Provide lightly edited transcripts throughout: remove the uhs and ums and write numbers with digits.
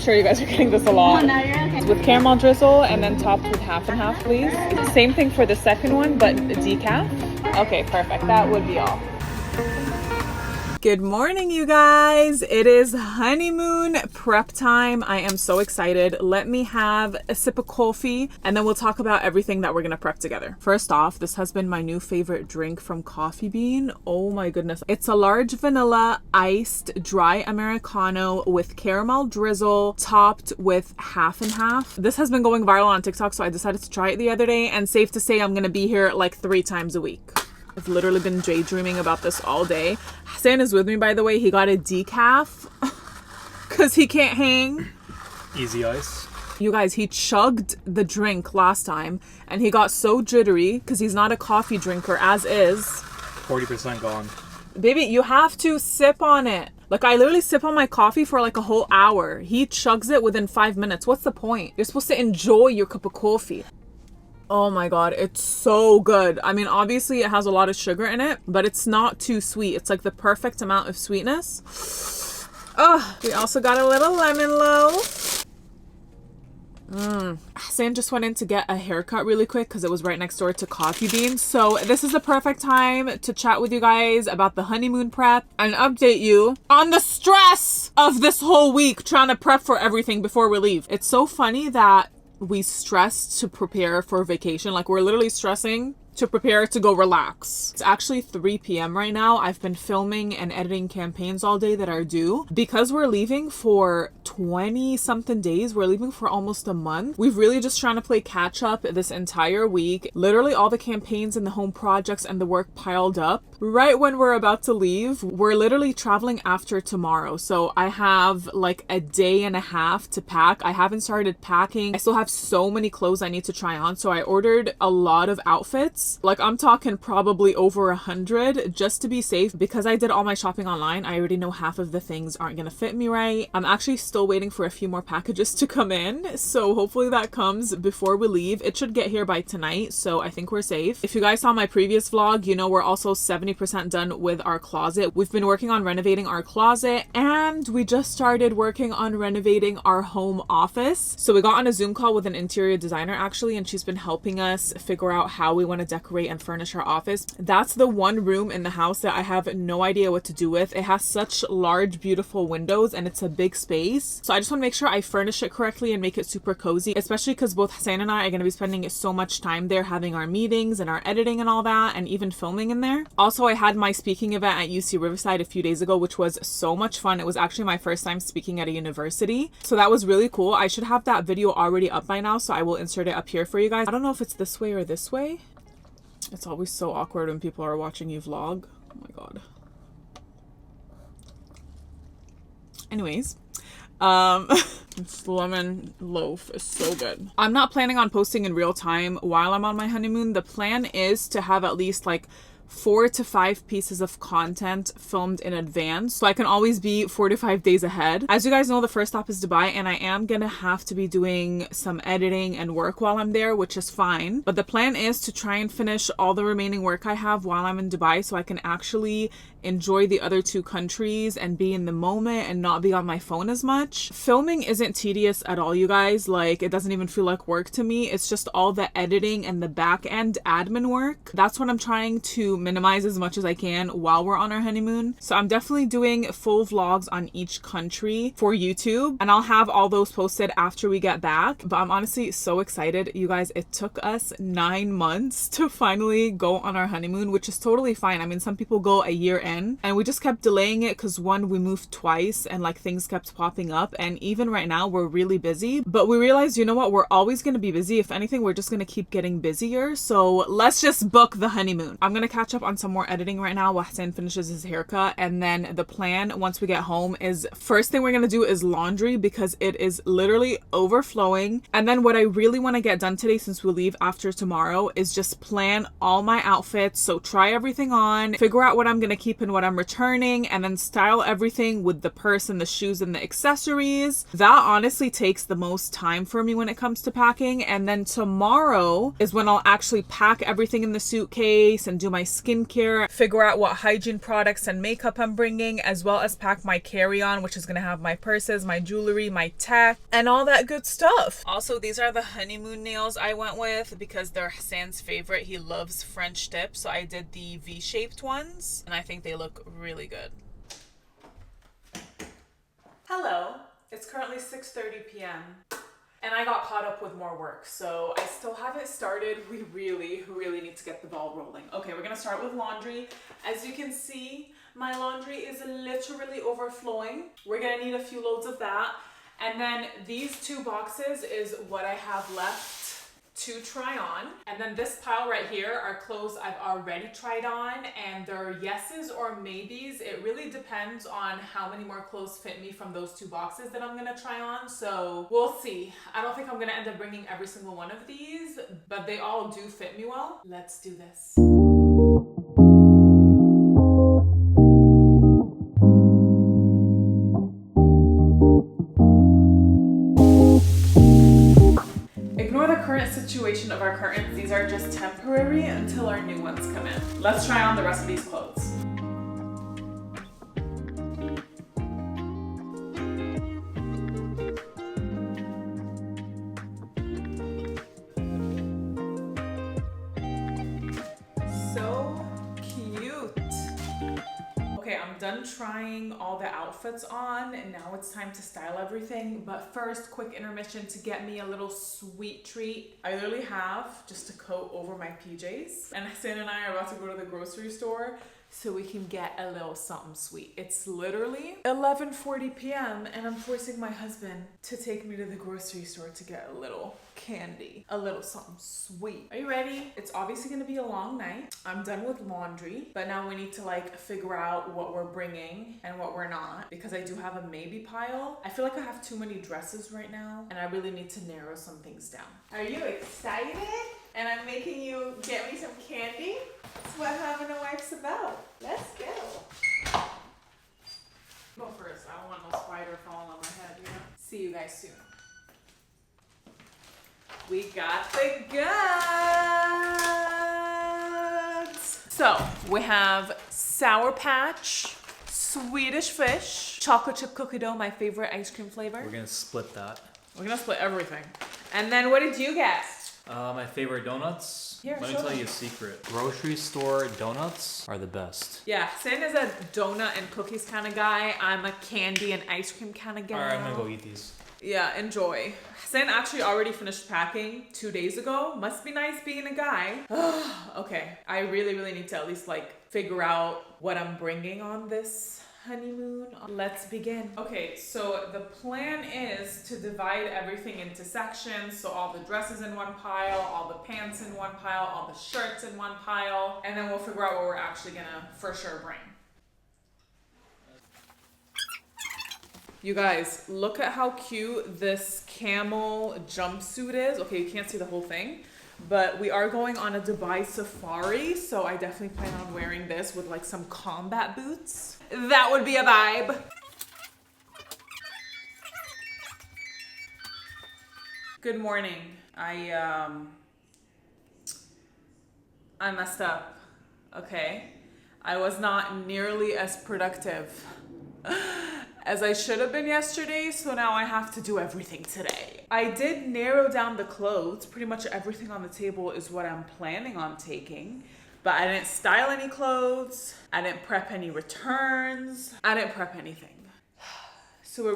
sure you guys are getting this a lot. Oh, no, you're okay. With caramel drizzle and then topped with half and half, please. Same thing for the second one, but decaf. Okay, perfect. That would be all. Good morning, you guys. It is honeymoon prep time. I am so excited. Let me have a sip of coffee and then we'll talk about everything that we're gonna prep together. First off, this has been my new favorite drink from Coffee Bean. Oh my goodness. It's a large vanilla iced dry Americano with caramel drizzle topped with half and half. This has been going viral on TikTok, so I decided to try it the other day, and safe to say I'm gonna be here like 3 times a week. I've literally been daydreaming about this all day. Hassan is with me, by the way. He got a decaf because he can't hang. Easy ice. You guys, he chugged the drink last time and he got so jittery because he's not a coffee drinker as is. 40% gone. Baby, you have to sip on it. Like, I literally sip on my coffee for like a whole hour. He chugs it within 5 minutes. What's the point? You're supposed to enjoy your cup of coffee. Oh my god, it's so good. I mean, obviously it has a lot of sugar in it, but it's not too sweet. It's like the perfect amount of sweetness. Oh, we also got a little lemon loaf. Hassan just went in to get a haircut really quick because it was right next door to Coffee Bean. So this is the perfect time to chat with you guys about the honeymoon prep and update you on the stress of this whole week trying to prep for everything before we leave. It's so funny that we stress to prepare for vacation. Like, we're literally stressing to prepare to go relax. It's actually 3 p.m. right now. I've been filming and editing campaigns all day that are due. Because we're leaving for 20 something days, we're leaving for almost a month. We've really just trying to play catch up this entire week. Literally all the campaigns and the home projects and the work piled up right when we're about to leave. We're literally traveling after tomorrow. So I have like a day and a half to pack. I haven't started packing. I still have so many clothes I need to try on. So I ordered a lot of outfits. Like, I'm talking probably over 100 just to be safe. Because I did all my shopping online, I already know half of the things aren't gonna fit me right. I'm actually still waiting for a few more packages to come in, so hopefully that comes before we leave. It should get here by tonight, so I think we're safe. If you guys saw my previous vlog, you know we're also 70% done with our closet. We've been working on renovating our closet, and we just started working on renovating our home office. So we got on a Zoom call with an interior designer actually, and she's been helping us figure out how we want to decorate and furnish our office. That's the one room in the house that I have no idea what to do with. It has such large, beautiful windows and it's a big space. So I just want to make sure I furnish it correctly and make it super cozy, especially because both Hassan and I are going to be spending so much time there, having our meetings and our editing and all that, and even filming in there. Also, I had my speaking event at UC Riverside a few days ago, which was so much fun. It was actually my first time speaking at a university. So that was really cool. I should have that video already up by now, so I will insert it up here for you guys. I don't know if it's this way or this way. It's always so awkward when people are watching you vlog. Oh my god. Anyways, this lemon loaf is so good. I'm not planning on posting in real time while I'm on my honeymoon. The plan is to have at least like 4 to 5 pieces of content filmed in advance, so I can always be 4 to 5 days ahead. As you guys know, the first stop is Dubai, and I am gonna have to be doing some editing and work while I'm there, which is fine. But the plan is to try and finish all the remaining work I have while I'm in Dubai, so I can actually enjoy the other 2 countries and be in the moment and not be on my phone as much. Filming isn't tedious at all, you guys. Like, it doesn't even feel like work to me. It's just all the editing and the back end admin work. That's what I'm trying to minimize as much as I can while we're on our honeymoon. So I'm definitely doing full vlogs on each country for YouTube, and I'll have all those posted after we get back. But I'm honestly so excited, you guys. It took us 9 months to finally go on our honeymoon, which is totally fine. I mean, some people go a year in, and we just kept delaying it because one, we moved twice and like things kept popping up, and even right now we're really busy. But we realized, you know what, we're always going to be busy. If anything, we're just going to keep getting busier. So let's just book the honeymoon. I'm going to catch up on some more editing right now while Hassan finishes his haircut, and then the plan once we get home is first thing we're going to do is laundry because it is literally overflowing. And then what I really want to get done today, since we leave after tomorrow, is just plan all my outfits. So try everything on, figure out what I'm going to keep and what I'm returning, and then style everything with the purse and the shoes and the accessories. That honestly takes the most time for me when it comes to packing. And then tomorrow is when I'll actually pack everything in the suitcase and do my skincare, figure out what hygiene products and makeup I'm bringing, as well as pack my carry-on, which is gonna have my purses, my jewelry, my tech, and all that good stuff. Also, these are the Honeymoon nails I went with because they're Sam's favorite. He loves French tips, so I did the V-shaped ones, and I think they look really good. Hello, it's currently 6:30 p.m. and I got caught up with more work, so I still haven't started. We really need to get the ball rolling. Okay, we're gonna start with laundry. As you can see, my laundry is literally overflowing. We're gonna need a few loads of that. And then these 2 boxes is what I have left to try on. And then this pile right here are clothes I've already tried on, and they're yeses or maybes. It really depends on how many more clothes fit me from those 2 boxes that I'm gonna try on. So we'll see. I don't think I'm gonna end up bringing every single one of these, but they all do fit me well. Let's do this. Ignore the current situation of our curtains. These are just temporary until our new ones come in. Let's try on the rest of these clothes. So cute. Okay, I'm done trying all the outfits on, and now it's time to style everything. But first, quick intermission to get me a little sweet treat. I literally have just a coat over my PJs, and Hassan and I are about to go to the grocery store so we can get a little something sweet. It's literally 11:40 p.m. and I'm forcing my husband to take me to the grocery store to get a little candy, a little something sweet. Are you ready? It's obviously gonna be a long night. I'm done with laundry, but now we need to like figure out what we're bringing and what we're not, because I do have a maybe pile. I feel like I have too many dresses right now and I really need to narrow some things down. Are you excited? And I'm making you get me some candy? That's what having a wife's about. Let's go. Go first. I don't want no spider falling on my head, you know? See you guys soon. We got the goods. So we have Sour Patch, Swedish Fish, chocolate chip cookie dough, my favorite ice cream flavor. We're gonna split that. We're gonna split everything. And then what did you get? My favorite donuts. Here, Let me show tell them. you a secret. Grocery store donuts are the best. Yeah, Sin is a donut and cookies kind of guy. I'm a candy and ice cream kind of guy. Alright, I'm gonna go eat these. Yeah, enjoy. Sin actually already finished packing 2 days ago. Must be nice being a guy. Okay, I really need to at least like figure out what I'm bringing on this honeymoon. Let's begin. Okay, so the plan is to divide everything into sections. So all the dresses in one pile, all the pants in one pile, all the shirts in one pile, and then we'll figure out what we're actually gonna for sure bring. You guys, look at how cute this camel jumpsuit is. Okay, you can't see the whole thing, but we are going on a Dubai safari, so I definitely plan on wearing this with like some combat boots. That would be a vibe. Good morning. I messed up. Okay. I was not nearly as productive as I should have been yesterday, so now I have to do everything today. I did narrow down the clothes. Pretty much everything on the table is what I'm planning on taking, but I didn't style any clothes. I didn't prep any returns. I didn't prep anything. So we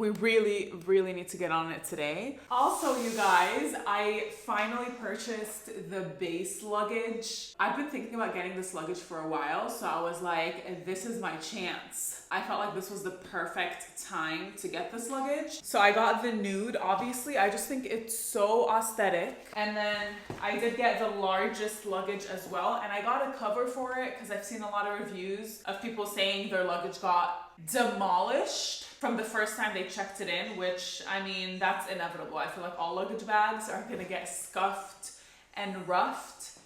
really need to get on it today. Also, you guys, I finally purchased the base luggage. I've been thinking about getting this luggage for a while, so I was like, this is my chance. I felt like this was the perfect time to get this luggage. So I got the nude, obviously. I just think it's so aesthetic. And then I did get the largest luggage as well. And I got a cover for it because I've seen a lot of reviews of people saying their luggage got demolished from the first time they checked it in, which, I mean, that's inevitable. I feel like all luggage bags are gonna get scuffed and roughed.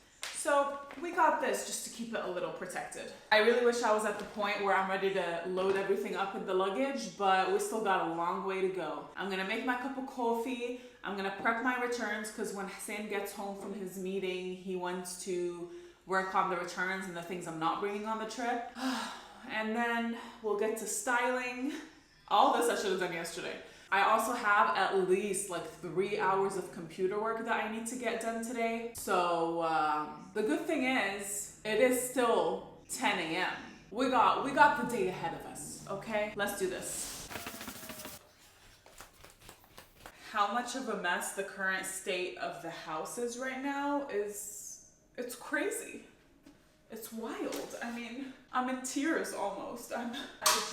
So we got this just to keep it a little protected. I really wish I was at the point where I'm ready to load everything up in the luggage, but we still got a long way to go. I'm gonna make my cup of coffee. I'm gonna prep my returns because when Sam gets home from his meeting, he wants to work on the returns and the things I'm not bringing on the trip. And then we'll get to styling. All this I should have done yesterday. I also have at least like 3 hours of computer work that I need to get done today. So the good thing is, it is still 10 a.m. We got the day ahead of us, okay? Let's do this. How much of a mess the current state of the house is right now it's crazy. It's wild. I mean, I'm in tears almost. I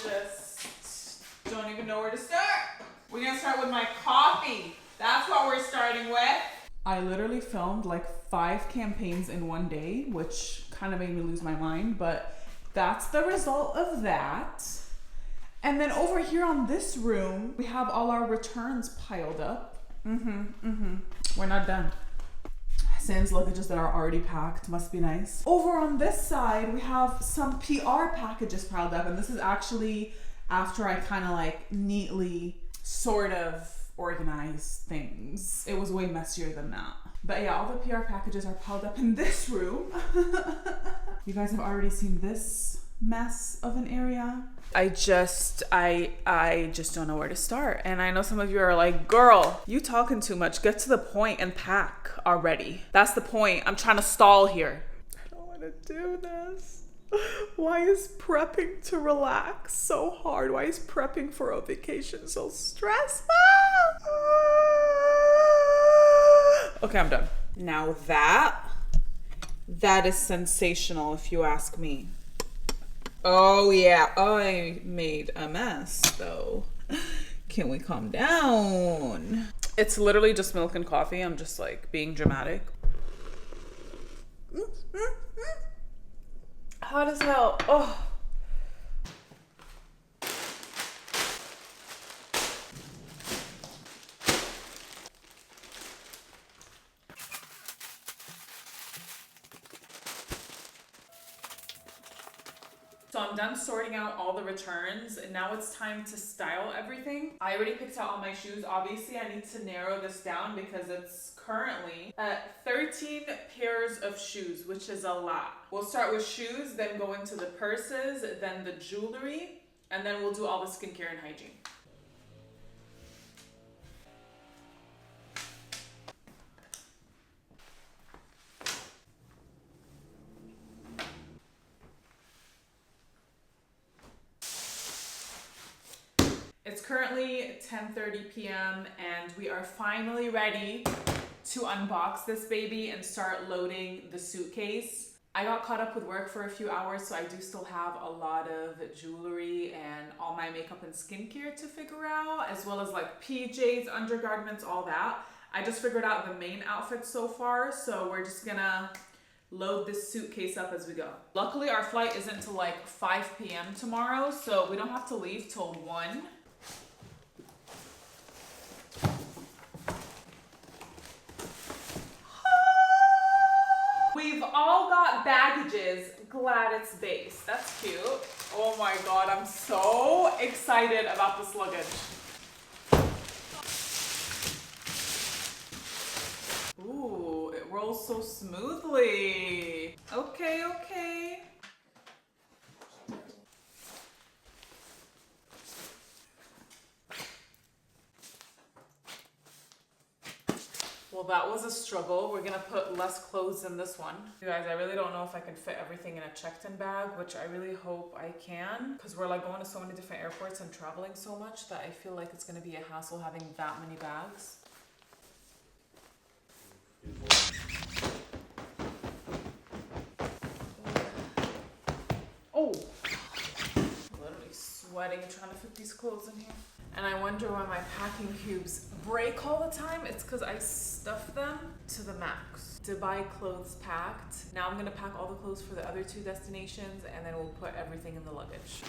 just don't even know where to start. We're gonna start with my coffee. That's what we're starting with. I literally filmed like 5 campaigns in one day, which kind of made me lose my mind, but that's the result of that. And then over here on this room, we have all our returns piled up. We're not done. Sam's luggages that are already packed, must be nice. Over on this side, we have some PR packages piled up, and this is actually after I kind of like neatly sort of organize things. It was way messier than that. But yeah, all the PR packages are piled up in this room. You guys have already seen this mess of an area. I just don't know where to start. And I know some of you are like, girl, you talking too much. Get to the point and pack already. That's the point. I'm trying to stall here. I don't want to do this. Why is prepping to relax so hard? Why is prepping for a vacation so stressful? Okay, I'm done. Now that is sensational if you ask me. Oh yeah, I made a mess though. Can we calm down? It's literally just milk and coffee. I'm just like being dramatic. Hot as hell. Oh. So I'm done sorting out all the returns, and now it's time to style everything. I already picked out all my shoes. Obviously, I need to narrow this down because it's currently at 13 pairs of shoes, which is a lot. We'll start with shoes, then go into the purses, then the jewelry, and then we'll do all the skincare and hygiene. It's currently 10:30 p.m. and we are finally ready to unbox this baby and start loading the suitcase. I got caught up with work for a few hours, so I do still have a lot of jewelry and all my makeup and skincare to figure out, as well as like PJs, undergarments, all that. I just figured out the main outfit so far, so we're just gonna load this suitcase up as we go. Luckily, our flight isn't till like 5 p.m. tomorrow, so we don't have to leave till 1. We've all got baggages. Glad it's base. That's cute. Oh my god, I'm so excited about this luggage. Ooh, it rolls so smoothly. Okay, okay. Well, that was a struggle. We're gonna put less clothes in this one. You guys, I really don't know if I can fit everything in a checked-in bag, which I really hope I can, because we're like going to so many different airports and traveling so much that I feel like it's gonna be a hassle having that many bags. Oh, literally sweating trying to fit these clothes in here. And I wonder why my packing cubes break all the time. It's because I stuff them to the max. Dubai clothes packed. Now I'm gonna pack all the clothes for the other 2 destinations, and then we'll put everything in the luggage.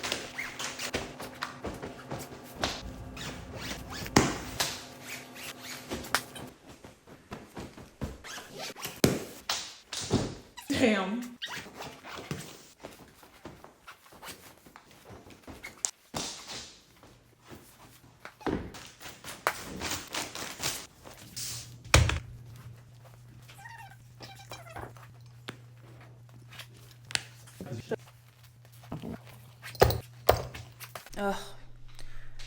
Damn. Ugh.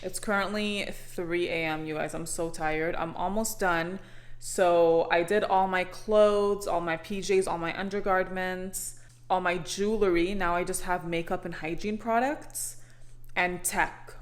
It's currently 3 a.m. you guys. I'm so tired. I'm almost done. So I did all my clothes, all my PJs, all my undergarments, all my jewelry. Now I just have makeup and hygiene products and tech.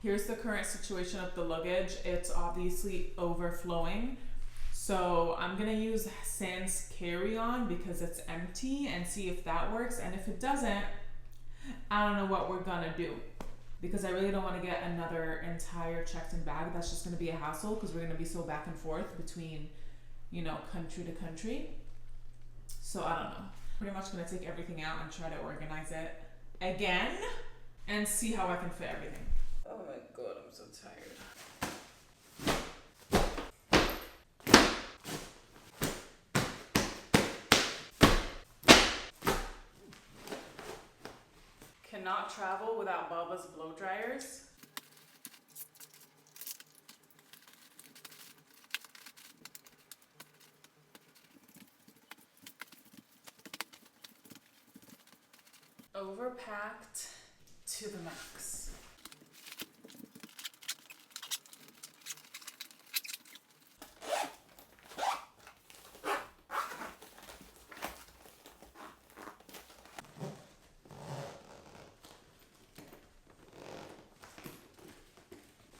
Here's the current situation of the luggage. It's obviously overflowing. So I'm gonna use Sans carry-on because it's empty and see if that works. And if it doesn't, I don't know what we're gonna do because I really don't want to get another entire checked-in bag. That's just gonna be a hassle because we're gonna be so back and forth between, you know, country to country. So I don't know. Pretty much gonna take everything out and try to organize it again and see how I can fit everything. Oh my god, I'm so tired. Cannot travel without Bubba's blow dryers. Overpacked to the max.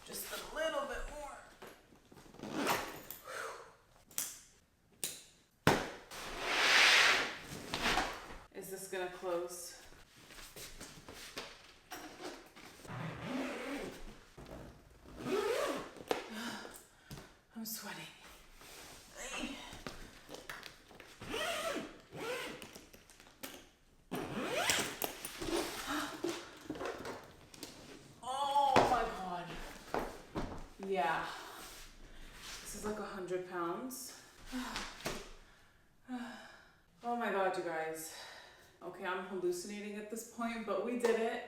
Just a little bit more. Is this gonna close? I'm sweating. Oh my god. Yeah. This is like 100 pounds. Oh my god, you guys. Okay, I'm hallucinating at this point, but we did it.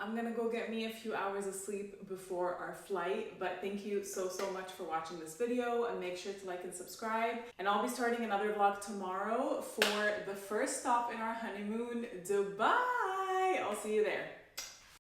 I'm gonna go get me a few hours of sleep before our flight, but thank you so much for watching this video, and make sure to like and subscribe. And I'll be starting another vlog tomorrow for the first stop in our honeymoon, Dubai. I'll see you there.